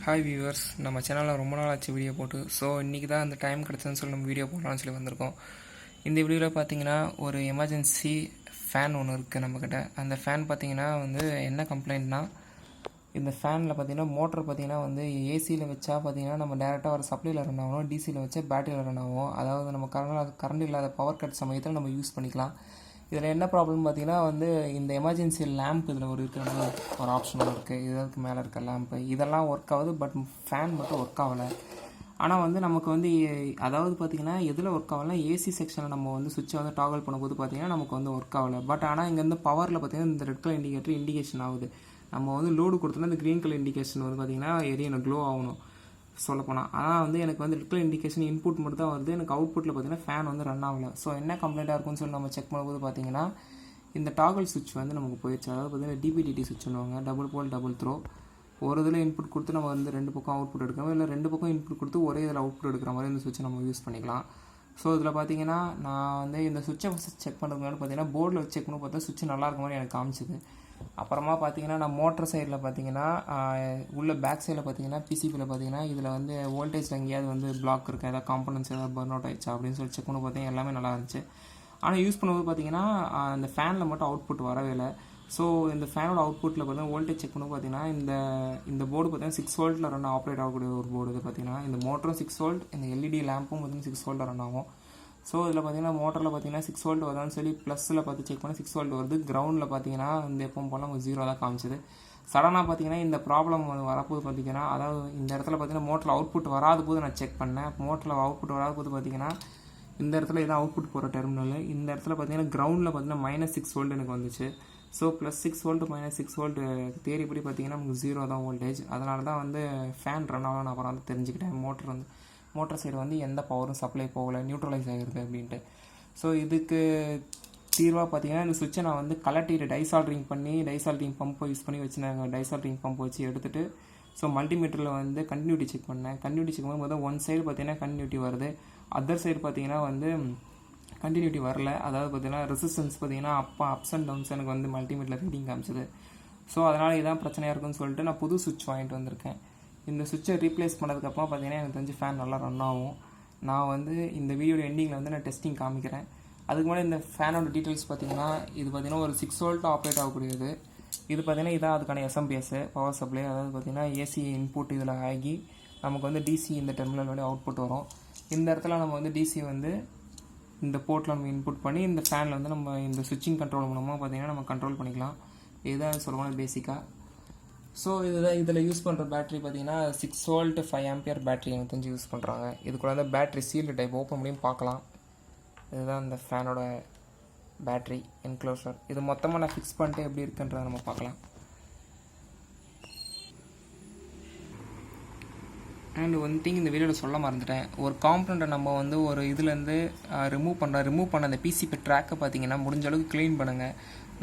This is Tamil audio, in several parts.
ஹாய் வியூவர்ஸ், நம்ம சேனலில் ரொம்ப நாள் ஆச்சு வீடியோ போட்டு. ஸோ இன்றைக்கி தான் அந்த டைம் கிடச்சதுன்னு சொல்லி நம்ம வீடியோ போடலாம்னு சொல்லி வந்திருக்கோம். இந்த வீடியோவில் பார்த்தீங்கன்னா ஒரு எமர்ஜென்சி ஃபேன் ஒன்று இருக்குது நம்மக்கிட்ட. அந்த ஃபேன் பார்த்தீங்கன்னா என்ன கம்ப்ளைண்ட்னா, இந்த ஃபேனில் பார்த்தீங்கன்னா மோட்டர் பார்த்தீங்கன்னா ஏசியில் வச்சா பார்த்தீங்கன்னா நம்ம டேரெக்டாக வர சப்ளையில் ரன் ஆகணும், டிசியில் வச்சா பேட்டரியில் ரன் ஆகும். அதாவது நம்ம கரண்ட் இல்லாத பவர் கட் சமயத்தில் நம்ம யூஸ் பண்ணிக்கலாம். இதில் என்ன ப்ராப்ளம் பார்த்தீங்கன்னா இந்த எமர்ஜென்சி லேம்ப் இதில் இருக்கிற ஒரு ஆப்ஷன் இருக்குது. இதற்கு மேலே இருக்க லேம்ப்பு இதெல்லாம் ஒர்க் ஆகுது, பட் ஃபேன் மட்டும் ஒர்க் ஆகலை. ஆனால் நமக்கு அதாவது பார்த்திங்கன்னா எதில் ஒர்க் ஆகலைன்னா ஏசி செக்ஷனில் நம்ம சுவிட்சை டாகல் பண்ணும்போது பார்த்திங்கன்னா நமக்கு ஒர்க் ஆகலை. பட் ஆனால் இங்கேருந்து பவரில் பார்த்திங்கன்னா இந்த ரெட் கலர் இண்டிகேஷன் ஆகுது. நம்ம லோடு கொடுத்தோன்னா இந்த க்ரீன் கலர் இண்டிகேஷன் பார்த்திங்கன்னா எரியணும், க்ளோ ஆகணும் சொல்லப்போனால். ஆனால் எனக்கு ரெட் கலர் இண்டிகேஷன் இன்புட் மட்டும் தான் வருது. எனக்கு அவுட்புட்டில் பார்த்தீங்கன்னா ஃபேன் ரன் ஆகலை. ஸோ என்ன கம்ப்ளைண்ட்டாக இருக்குன்னு சொல்லி நம்ம செக் பண்ணும்போது பார்த்தீங்கன்னா இந்த டாகல் சுவிட்ச் நமக்கு போயிடுச்சு. அதாவது பார்த்தீங்கன்னா டிபிடிடி சுவிட்ச் பண்ணுவாங்க, டபுள் போல் டபுள் த்ரோ. ஒரு இதில் இன்புட் கொடுத்து நம்ம ரெண்டு பக்கம் அவுட்புட் எடுக்கிறோம், இல்லை ரெண்டு பக்கம் இன்புட் கொடுத்து ஒரே இதில் அவுட்புட் எடுக்கிற மாதிரி இந்த சுவிட்சை நம்ம யூஸ் பண்ணிக்கலாம். ஸோ இதில் பார்த்தீங்கன்னா நான் இந்த சுவிட்சை ஃபஸ்ட் செக் பண்ணுறதுக்கு முன்னாடி பார்த்தீங்கன்னா போர்டில் வச்சு செக் பண்ணி பார்த்தா சுவிட்ச் நல்லா இருக்க மாதிரி எனக்கு காமிச்சிது. அப்புறமா பார்த்தீங்கன்னா நான் மோட்டர் சைடில் பார்த்தீங்கன்னா உள்ள பேக் சைடில் பார்த்தீங்கன்னா பிசிபியில் பார்த்தீங்கன்னா இதில் வோல்டேஜில் எங்கேயாவது பிளாக் இருக்குது, ஏதாவது காம்பனன்ட்ஸ் ஏதாவது பர்ன் அவுட் ஆயிடுச்சா அப்படின்னு சொல்லி செக் பண்ணி பார்த்தீங்கன்னா எல்லாமே நல்லா இருந்துச்சு. ஆனால் யூஸ் பண்ணும்போது பார்த்தீங்கன்னா அந்த ஃபேனில் மட்டும் அவுட்புட் வரவே இல்லை. ஸோ இந்த ஃபேனோட அவுட்புட்டில் பார்த்தீங்கன்னா வோல்டேஜ் செக் பண்ணி பார்த்தீங்கன்னா இந்த போர்டு பார்த்தீங்கன்னா 6 வோல்ட்டில் ரன் ஆப்ரேட் ஆகக்கூடிய ஒரு போர்டு. இது பார்த்தீங்கன்னா இந்த மோட்டரும் 6 வோல்ட், இந்த எல்இடி லேம்பும் பார்த்தீங்கன்னா 6 வோல்ட்டில் ரன் ஆகும். ஸோ இதில் பார்த்தீங்கன்னா மோட்டரில் பார்த்தீங்கன்னா 6 வோல்ட் வருதான்னு சொல்லி ப்ளஸில் பார்த்து செக் பண்ணி 6 வோல்ட் வருது. கிரவுண்டில் பார்த்தீங்கன்னா எப்பவும் போல் 0 தான் காமிச்சிது. சடனாக பார்த்தீங்கன்னா இந்த ப்ராப்ளம் வரப்போது பார்த்தீங்கன்னா, அதாவது இந்த இடத்துல பார்த்தீங்கன்னா மோட்டரில் அவுட்புட் வராத போது நான் செக் பண்ணேன். மோட்டரில் அவுட்புட் வராத போது பார்த்தீங்கன்னா இந்த இடத்துல இதான் அவுட்புட் போகிற டெர்மினல். இந்த இடத்துல பார்த்தீங்கன்னா கிரவுண்டில் பார்த்தீங்கன்னா -6 வோல்ட் எனக்கு வந்துச்சு. ஸோ +6 வோல்ட் -6 வோல்ட் தேரிப்படி பார்த்தீங்கன்னா நமக்கு 0 தான் வோல்டேஜ். அதனால தான் ஃபேன் ரன் ஆகலாம். நான் அப்புறம் தெரிஞ்சுக்கிட்டேன் மோட்டர் சைடு எந்த பவரும் சப்ளை போகலை, நியூட்ரலைஸ் ஆகிருக்கு அப்படின்ட்டு. ஸோ இதுக்கு தீர்வாக பார்த்தீங்கன்னா இந்த சுவிட்சை நான் கலட்டிட்டு டைசால்ட்ரிங் பம்பை யூஸ் பண்ணி வச்சுருந்தாங்க. டைசால்ட்ரிங் பம்ப் வச்சு எடுத்துகிட்டு ஸோ மல்டிமீட்டரில் கண்டினியூட்டி செக் பண்ணேன். கண்டினியூட்டி செக் பண்ணும்போது ஒன் சைடு பார்த்தீங்கன்னா கண்டினியூட்டி வருது, அதர் சைடு பார்த்தீங்கன்னா கண்டினியூட்டி வரல. அதாவது பார்த்தீங்கன்னா ரெசிஸ்டன்ஸ் பார்த்தீங்கன்னா அப்ஸ் அண்ட் டவுன்ஸ் எனக்கு மல்டிமீட்டரில் ரீடிங் காமிச்சது. ஸோ அதனால் இதான் பிரச்சனையாக இருக்குன்னு சொல்லிட்டு நான் புது சுவிட்ச் வாங்கிட்டு வந்திருக்கேன். இந்த சுவிட்சை ரீப்ளேஸ் பண்ணதுக்கப்புறம் பார்த்தீங்கன்னா எனக்கு தெரிஞ்சு ஃபேன் நல்லா ரன் ஆகும். நான் இந்த வீடியோட எண்டிங்கில் நான் டெஸ்டிங் காமிக்கிறேன். அதுக்கு முன்னாடி இந்த ஃபேனோட டீட்டெயில்ஸ் பார்த்தீங்கன்னா இது பார்த்தீங்கன்னா ஒரு 6 வோல்ட் ஆப்ரேட் ஆகக்கூடியது. இது பார்த்தீங்கன்னா இதான் அதுக்கான எஸ்எம்பிஎஸ் பவர் சப்ளை. அதாவது பார்த்தீங்கன்னா ஏசி இன்புட் இதில் ஆகி நமக்கு டிசி இந்த டெர்மினல் வழி அவுட்புட் வரும். இந்த இடத்துல நம்ம டிசி இந்த போர்ட்டில் நம்ம இன்புட் பண்ணி இந்த ஃபேனில் நம்ம இந்த சுவிட்சிங் கண்ட்ரோல் மூலமாக பார்த்தீங்கன்னா நம்ம கண்ட்ரோல் பண்ணிக்கலாம். இதுதான் சொல்லணும் பேசிக்காக. ஸோ இதில் யூஸ் பண்ணுற பேட்டரி பார்த்தீங்கன்னா 6 வோல்ட் 5 ஆம்பியர் பேட்டரி எனக்கு தெரிஞ்சு யூஸ் பண்ணுறாங்க. இதுக்குள்ள பேட்டரி சீல்டு டைப் ஓப்பன் பண்ணியும் பார்க்கலாம். இதுதான் இந்த ஃபேனோட பேட்டரி என்க்ளோசர். இது மொத்தமாக நான் ஃபிக்ஸ் பண்ணிட்டு எப்படி இருக்குன்றதை நம்ம பார்க்கலாம். அண்ட் ஒன் திங் இந்த வீடியோவில் சொல்ல மறந்துட்டேன். ஒரு காம்பனண்ட்டை நம்ம ஒரு இதுலேருந்து ரிமூவ் பண்ண அந்த பிசிபி ட்ராக்கை பார்த்தீங்கன்னா முடிஞ்ச அளவுக்கு க்ளீன் பண்ணுங்கள்.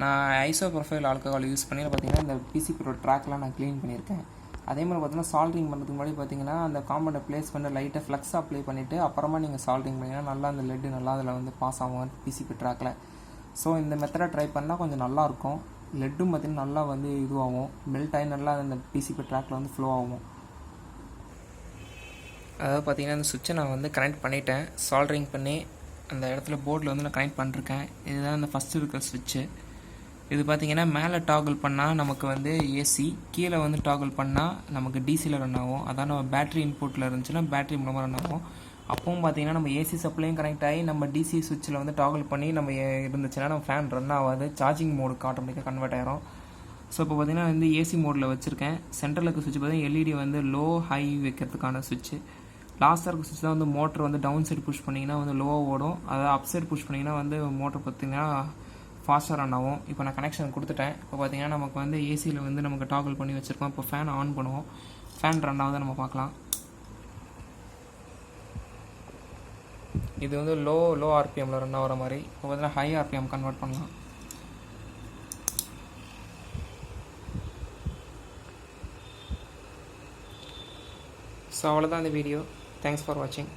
நான் ஐசோ ப்ரொஃபைல் ஆல்கஹால் யூஸ் பண்ணி பார்த்தீங்கன்னா இந்த பிசிபியோட ட்ராக்லாம் நான் க்ளீன் பண்ணியிருக்கேன். அதே மாதிரி பார்த்தீங்கன்னா சால்ட்ரிங் பண்ணுறதுக்கு முன்னாடி பார்த்தீங்கன்னா அந்த காம்பனண்ட்டை ப்ளேஸ் பண்ணி லைட்டாக ஃப்ளக்ஸ் அப்ளை பண்ணிவிட்டு அப்புறமா நீங்கள் சால்ட்ரிங் பண்ணிங்கன்னா நல்லா அந்த லெட்டு நல்லா அதில் பாஸ் ஆகும் பிசிபி ட்ராக்கில். ஸோ இந்த மெத்தடை ட்ரை பண்ணால் கொஞ்சம் நல்லாயிருக்கும். லெட்டும் பார்த்தீங்கன்னா நல்லா இதுவாகும், மெல்ட் ஆகி நல்லா அந்த பிசிபி ட்ராக்கில் ஃப்ளோ ஆகும். அதாவது பார்த்தீங்கன்னா இந்த சுவிட்சை நான் கனெக்ட் பண்ணிட்டேன். சால்ட்ரிங் பண்ணி அந்த இடத்துல போர்டில் நான் கனெக்ட் பண்ணிருக்கேன். இதுதான் இந்த ஃபஸ்ட்டு இருக்கிற சுவிட்சு. இது பார்த்தீங்கன்னா மேலே டாகல் பண்ணால் நமக்கு ஏசி, கீழே டாகல் பண்ணால் நமக்கு டிசியில் ரன் ஆகும். அதான் நம்ம பேட்டரி இன்புட்டில் இருந்துச்சுன்னா பேட்டரி மூலமாக ரன் ஆகும். அப்பவும் பார்த்தீங்கன்னா நம்ம ஏசி சப்ளையும் கனெக்ட் ஆகி நம்ம டிசி சுவிட்சில் டாகல் பண்ணி நம்ம இருந்துச்சுன்னா நம்ம ஃபேன் ரன் ஆகாது, சார்ஜிங் மோடுக்கு ஆட்டோமேட்டிக்காக கன்வெர்ட் ஆகிரும். ஸோ இப்போ பார்த்தீங்கன்னா ஏசி மோடில் வச்சுருக்கேன். சென்ட்ரல் இருக்க சுவிட்ச் பார்த்தீங்கன்னா எல்இடி லோ ஹை வைக்கிறதுக்கான சுவிட்சு. லாஸ்ட்டாக இருக்க சுவிட்ச் தான் மோட்டர் டவுன் சைடு புஷ் பண்ணிங்கன்னா லோவாக ஓடும். அதாவது அப் சைடு புஷ் பண்ணிங்கன்னா மோட்டர் பார்த்தீங்கன்னா ஃபாஸ்ட்டாக ரன் ஆகும். இப்போ நான் கனெக்ஷன் கொடுத்துட்டேன். இப்போ பார்த்தீங்கன்னா நமக்கு ஏசியில் நமக்கு டாகல் பண்ணி வச்சுருக்கோம். இப்போ ஃபேன் ஆன் பண்ணுவோம். ஃபேன் ரன் ஆகுது நம்ம பார்க்கலாம். இது லோ ஆர்பிஎம்மில் ரன் ஆகிற மாதிரி. இப்போ பார்த்தீங்கன்னா ஹை ஆர்பிஎம் கன்வெர்ட் பண்ணலாம். ஸோ அவ்வளோதான் இந்த வீடியோ. தேங்க்ஸ் ஃபார் வாட்சிங்.